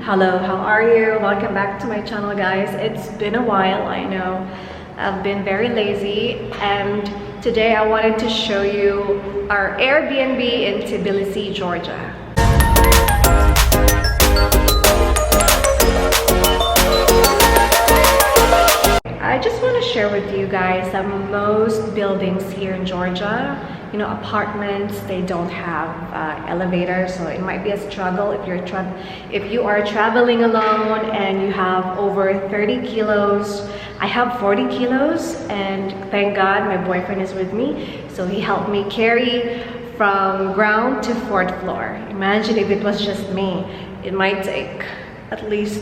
Hello, how are you? Welcome back to my channel, guys. It's been a while, I know. I've been very lazy, and today I wanted to show you our Airbnb in Tbilisi, Georgia. I just want to share with you guys that most buildings here in Georgia, you know, apartments, they don't have elevators, so it might be a struggle if you are traveling alone and you have over 30 kilos. I have 40 kilos, and thank God my boyfriend is with me, so he helped me carry from ground to fourth floor. Imagine if it was just me. It might take at least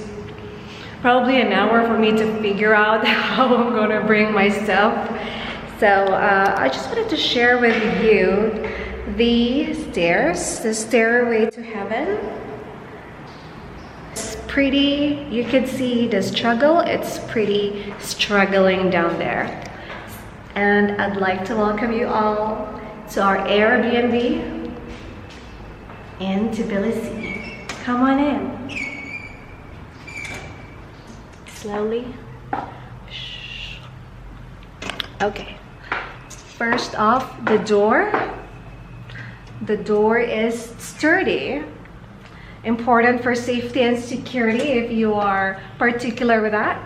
probably an hour for me to figure out how I'm gonna bring my stuff. So I just wanted to share with you the stairs, the stairway to heaven. It's pretty, you can see the struggle. It's pretty struggling down there. And I'd like to welcome you all to our Airbnb in Tbilisi. Come on in. Slowly. Okay. First off, the door. The door is sturdy. Important for safety and security if you are particular with that.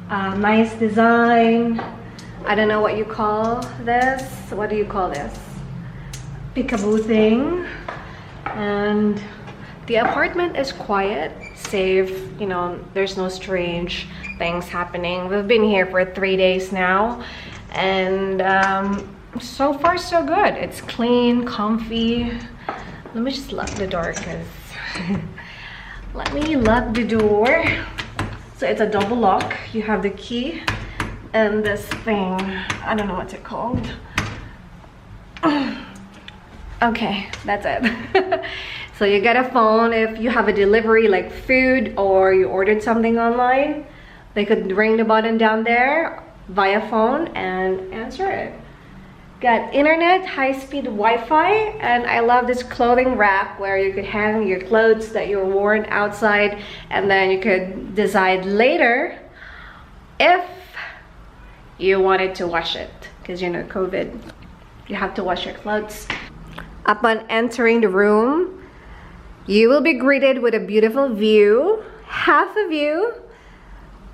Nice design. I don't know what you call this. What do you call this? Peekaboo thing. And the apartment is quiet, safe, you know, there's no strange things happening. We've been here for 3 days now, and so far so good. It's clean, comfy. Let me just lock the door, because let me lock the door. So it's a double lock. You have the key and this thing, I don't know what's it called. Okay, that's it. So you get a phone if you have a delivery like food, or you ordered something online. They could ring the button down there via phone and answer it. Got internet, high-speed Wi-Fi, and I love this clothing rack where you could hang your clothes that you're worn outside, and then you could decide later if you wanted to wash it, because you know COVID, you have to wash your clothes. Upon entering the room, you will be greeted with a beautiful view, half a view,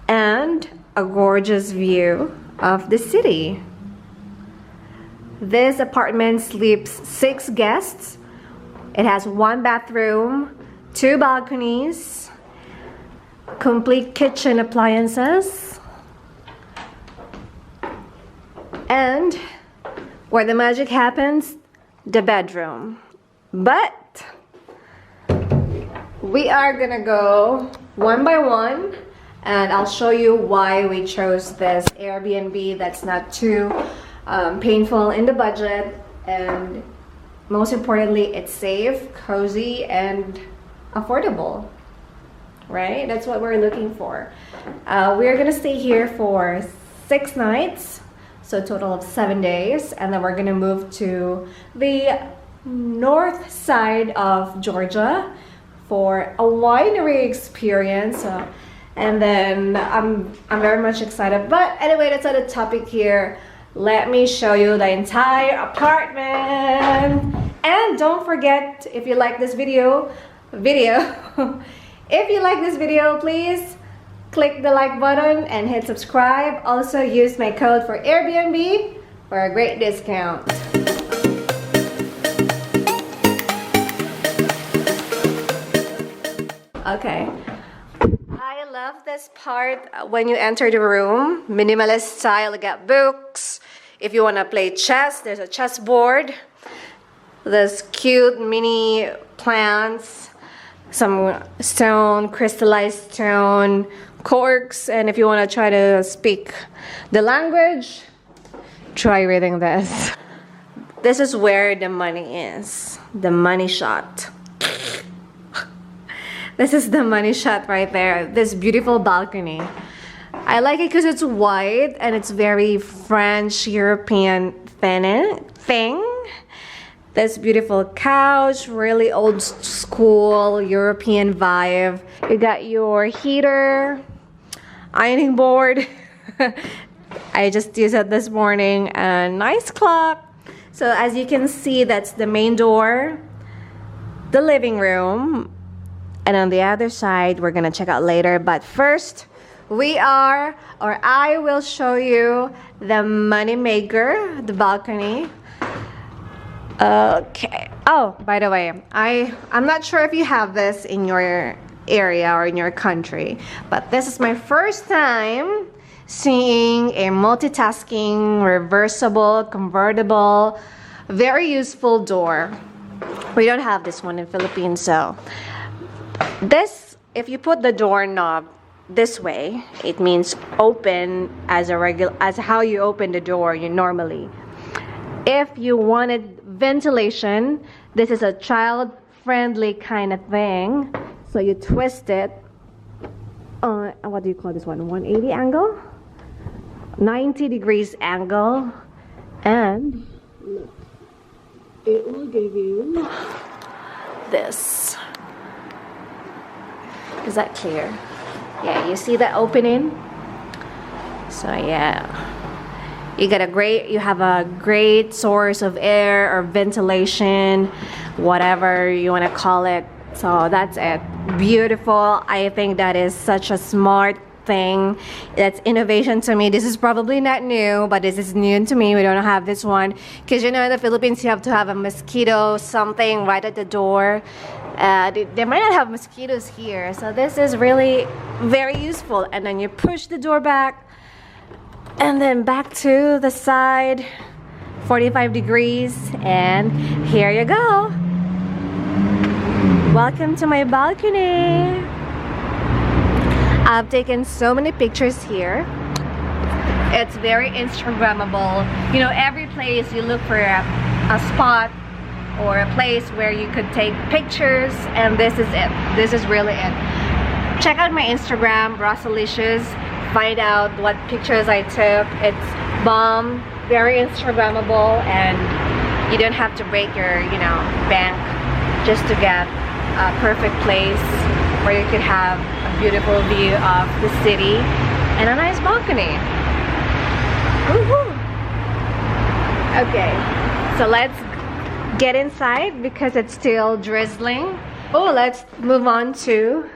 and a gorgeous view of the city. This apartment sleeps 6 guests. It has 1 bathroom, 2 balconies, complete kitchen appliances, and where the magic happens, the bedroom. But we are gonna go one by one, and I'll show you why we chose this Airbnb that's not too painful in the budget, and most importantly, it's safe, cozy, and affordable, right? That's what we're looking for. We're gonna stay here for 6 nights, so a total of 7 days, and then we're gonna move to the north side of Georgia for a winery experience, and then I'm very much excited. But anyway, that's not the topic here. Let me show you the entire apartment. And don't forget, if you like this video, if you like this video, please click the like button and hit subscribe. Also use my code for Airbnb for a great discount. Okay, I love this part when you enter the room. Minimalist style. You got books. If you want to play chess, there's a chessboard. There's cute mini plants, some stone, crystallized stone, corks, and if you want to try to speak the language, try reading this. This is where the money is. The money shot. This is the money shot right there. This beautiful balcony. I like it because it's white and it's very French European thing. This beautiful couch, really old school European vibe. You got your heater, ironing board. I just used it this morning, and nice clock. So as you can see, that's the main door, the living room, and on the other side we're gonna check out later. But first, I will show you the money maker, the balcony. Okay. Oh, by the way, I'm not sure if you have this in your area or in your country, but this is my first time seeing a multitasking, reversible, convertible, very useful door. We don't have this one in Philippines, so this, if you put the doorknob this way, it means open as how you open the door you normally. If you wanted ventilation, this is a child-friendly kind of thing. So you twist it. What do you call this one? 180 angle? 90 degrees angle. And look, it will give you this. Is that clear? Yeah, you see the opening? So yeah. You have a great source of air or ventilation, whatever you want to call it. So that's it. Beautiful. I think that is such a smart thing. That's innovation to me. This is probably not new, but this is new to me. We don't have this one because, you know, in the Philippines you have to have a mosquito something right at the door. They might not have mosquitoes here, so this is really very useful. And then you push the door back, and then back to the side, 45 degrees, and here you go. Welcome to my balcony. I've taken so many pictures here. It's very Instagrammable. You know, every place you look for a spot or a place where you could take pictures, and this is it. This is really it. Check out my Instagram, Rossalicious. Find out what pictures I took. It's bomb, very Instagrammable, and you don't have to break your, you know, bank just to get a perfect place where you could have a beautiful view of the city and a nice balcony. Woohoo! Okay, so let's get inside because it's still drizzling. Oh, let's move on to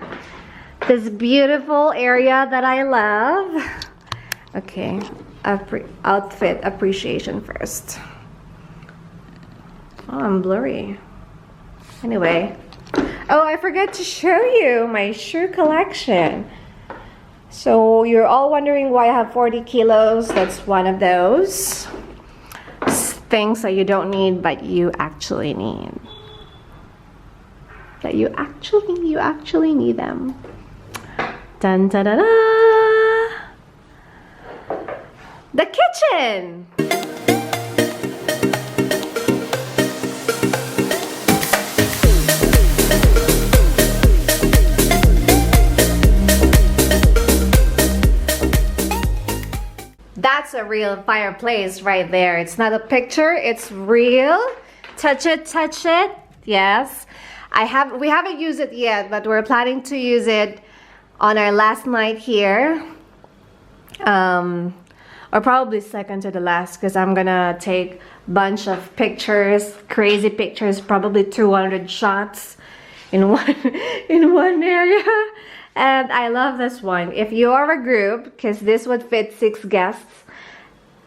this beautiful area that I love. Okay, outfit appreciation first. Oh, I'm blurry. Anyway, oh, I forgot to show you my shoe collection. So you're all wondering why I have 40 kilos. That's one of those things that you don't need, but you actually need. That you actually need them. Dun da da da! The kitchen! That's a real fireplace right there. It's not a picture, it's real. Touch it, touch it. Yes. We haven't used it yet, but we're planning to use it on our last night here. Or probably second to the last, because I'm gonna take a bunch of pictures, crazy pictures, probably 200 shots in one area. And I love this one. If you are a group, because this would fit 6 guests,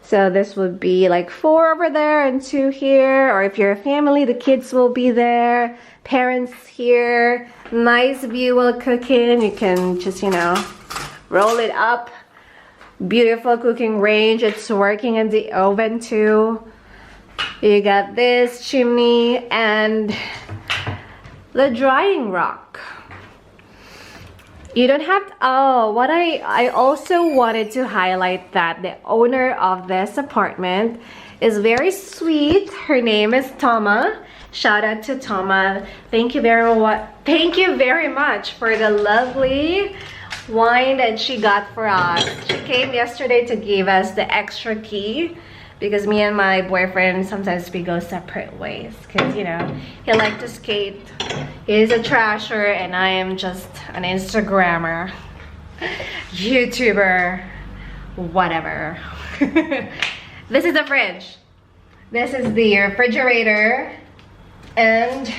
so this would be like 4 over there and 2 here. Or if you're a family, the kids will be there, parents here, nice view while cooking. You can just, you know, roll it up. Beautiful cooking range. It's working in the oven too. You got this chimney and the drying rack. You don't have to, oh, what I also wanted to highlight that the owner of this apartment is very sweet. Her name is Toma. Shout out to Toma. Thank you very much for the lovely wine that she got for us. She came yesterday to give us the extra key because me and my boyfriend sometimes we go separate ways because you know he likes to skate, he's a trasher, and I am just an Instagrammer, YouTuber, whatever. This is the fridge, this is the refrigerator and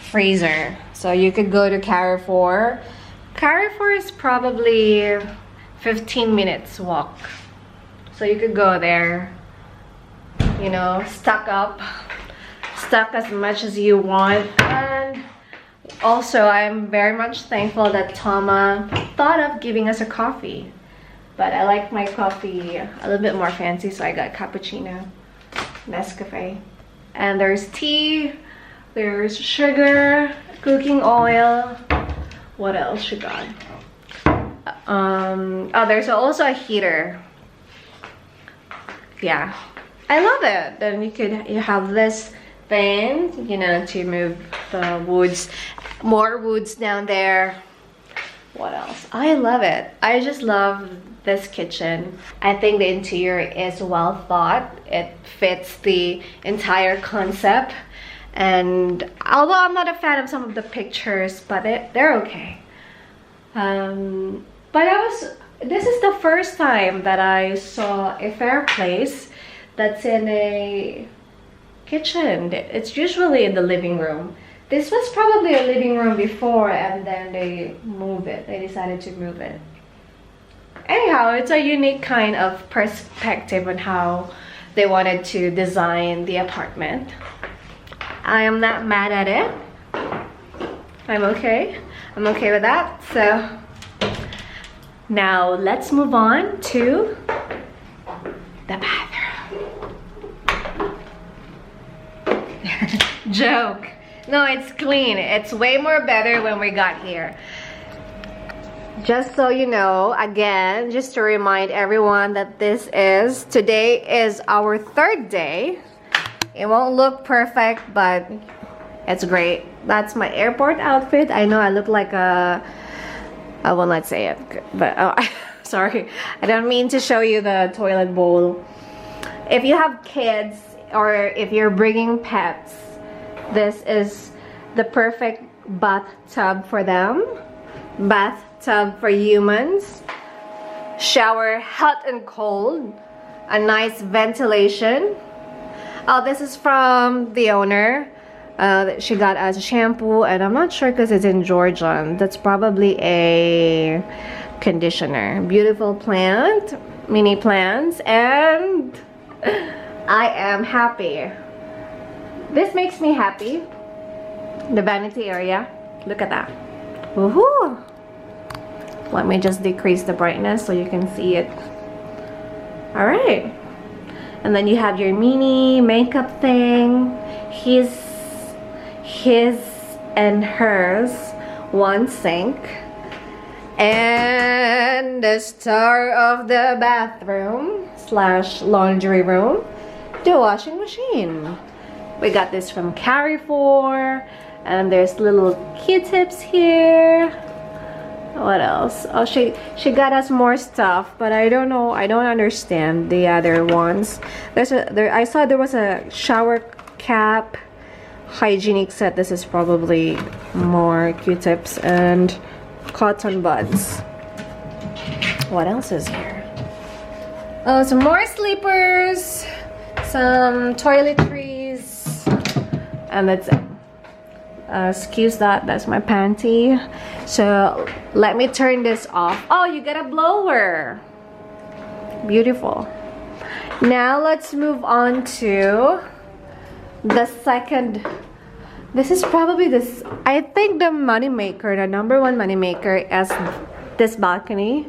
freezer. So you could go to Carrefour. Carrefour is probably 15 minutes walk, so you could go there, you know, stock as much as you want. And also I'm very much thankful that Tama thought of giving us a coffee, but I like my coffee a little bit more fancy, so I got cappuccino, Nescafe. And there's tea, there's sugar, cooking oil. What else you got? Oh, there's also a heater. Yeah, I love it. Then you have this thing, you know, to move the woods, more woods down there. What else? I love it. I just love this kitchen. I think the interior is well thought. It fits the entire concept. And although I'm not a fan of some of the pictures, but they're okay. But this is the first time that I saw a fireplace that's in a kitchen. It's usually in the living room. This was probably a living room before, and then they decided to move it. Anyhow, it's a unique kind of perspective on how they wanted to design the apartment. I am not mad at it. I'm okay with that. So now let's move on to the bathroom. Joke. No, it's clean. It's way more better when we got here. Just so you know, again, just to remind everyone that today is our third day. It won't look perfect, but it's great. That's my airport outfit. I know I look like I will not say it, but oh, sorry. I don't mean to show you the toilet bowl. If you have kids or if you're bringing pets, this is the perfect bathtub for them. Bathtub for humans. Shower hot and cold. A nice ventilation. Oh, this is from the owner. She got us shampoo, and I'm not sure because it's in Georgian. That's probably a conditioner. Beautiful plant, mini plants, and I am happy. This makes me happy. The vanity area. Look at that. Woohoo! Let me just decrease the brightness so you can see it. Alright. And then you have your mini makeup thing. His and hers. One sink. And the star of the bathroom / laundry room, the washing machine. We got this from Carrefour. And there's little Q-tips here. What else? Oh, she got us more stuff, but I don't know. I don't understand the other ones. I saw there was a shower cap, hygienic set. This is probably more Q-tips and cotton buds. What else is here? Oh, some more sleepers, some toiletries, and that's it. Excuse that, that's my panty. So let me turn this off. Oh, you get a blower. Beautiful. Now let's move on to the second. This is probably this, I think the money maker, the number one money maker is this balcony.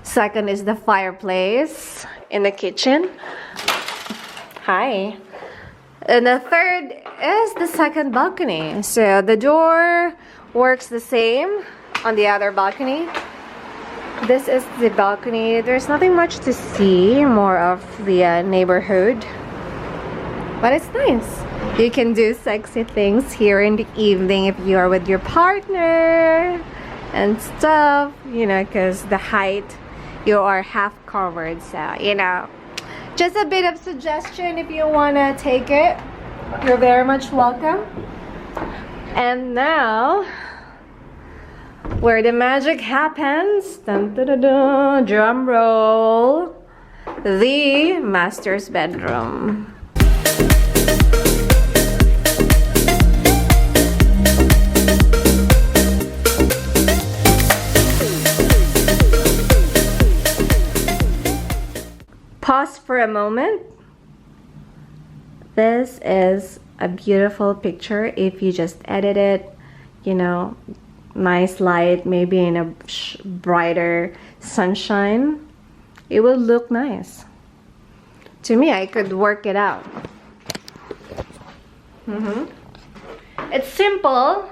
Second is the fireplace in the kitchen. Hi. And the third is the second balcony. So the door works the same on the other balcony. This is the balcony. There's nothing much to see, more of the neighborhood. But it's nice. You can do sexy things here in the evening if you are with your partner and stuff, you know, because the height, you are half covered, so, you know, Just a bit of suggestion if you want to take it. You're very much welcome. And now, where the magic happens, dun, dun, dun, dun, drum roll, the master's bedroom. Pause for a moment. This is a beautiful picture if you just edit it, you know, nice light, maybe in a brighter sunshine. It will look nice. To me, I could work it out. It's simple,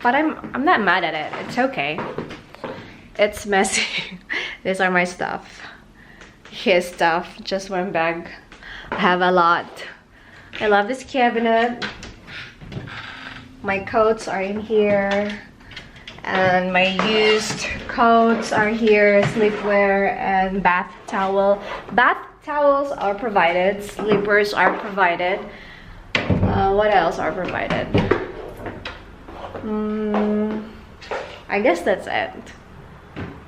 but I'm not mad at it. It's okay. It's messy. These are my stuff. His stuff, just one bag. I have a lot. I love this cabinet. My coats are in here, and my used coats are here, sleepwear and bath towel. Bath towels are provided, slippers are provided. What else are provided? I guess that's it.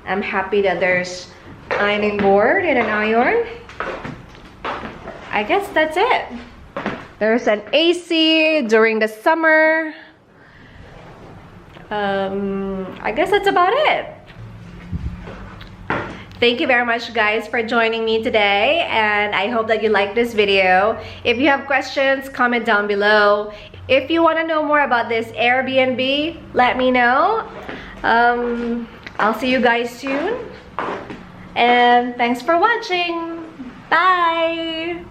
I'm happy that there's ironing board and an iron. I guess that's it. There's an AC during the summer. I guess that's about it. Thank you very much, guys, for joining me today, and I hope that you liked this video. If you have questions, comment down below. If you want to know more about this Airbnb, let me know. I'll see you guys soon. And thanks for watching. Bye!